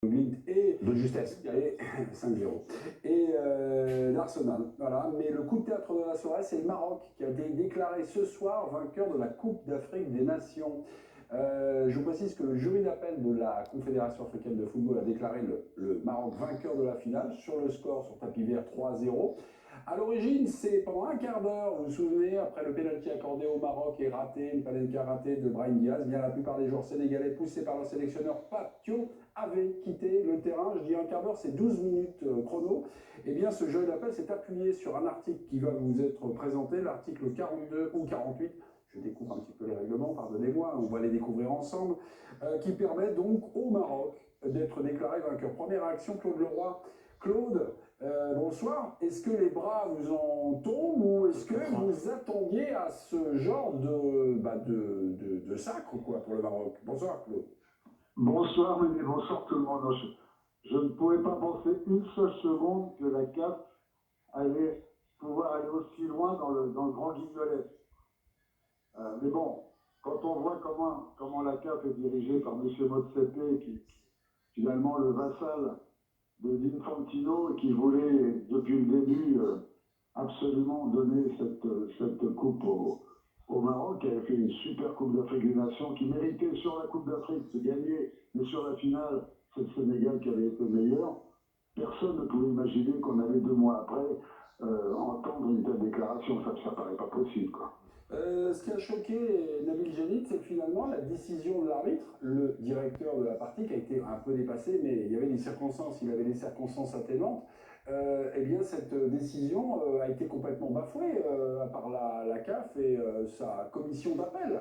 et de justesse. et 5-0. Et l'Arsenal. Voilà. Mais le coup de théâtre de la soirée, c'est le Maroc qui a été déclaré ce soir vainqueur de la Coupe d'Afrique des Nations. Je vous précise que le jury d'appel de la Confédération africaine de football a déclaré le Maroc vainqueur de la finale sur le score sur tapis vert 3-0. À l'origine, c'est pendant un quart d'heure, vous vous souvenez, après le pénalty accordé au Maroc et raté, une Panenka ratée de Brahim Diaz, bien la plupart des joueurs sénégalais poussés par le sélectionneur Patio avaient quitté le terrain. Je dis un quart d'heure, c'est 12 minutes chrono. Eh bien, ce jeu d'appel s'est appuyé sur un article qui va vous être présenté, l'article 42 ou 48. Je découvre un petit peu les règlements, pardonnez-moi, on va les découvrir ensemble, qui permet donc au Maroc d'être déclaré vainqueur. Première réaction, Claude Leroy. Claude, bonsoir. Est-ce que les bras vous en tombent ou est-ce que vous attendiez à ce genre de sacre quoi, pour le Maroc? Bonsoir, Claude. Bonsoir, mais bonsoir tout le monde. Je ne pouvais pas penser une seule seconde que la CAF allait pouvoir aller aussi loin dans le grand guignolet. Mais bon, quand on voit comment la CAF est dirigée par M. Motsepe, qui finalement le vassal de Infantino, qui voulait depuis le début absolument donner cette coupe au Maroc, qui avait fait une super Coupe d'Afrique des Nations, qui méritait sur la Coupe d'Afrique de gagner, mais sur la finale, c'est le Sénégal qui avait été meilleur. Personne ne pouvait imaginer qu'on allait 2 mois après entendre une telle déclaration. Ça paraît pas possible, quoi. Ce qui a choqué Nabil Djenit, c'est que finalement la décision de l'arbitre, le directeur de la partie, qui a été un peu dépassé, mais il y avait des circonstances, il avait des circonstances atténuantes, eh bien cette décision a été complètement bafouée par la CAF et sa commission d'appel.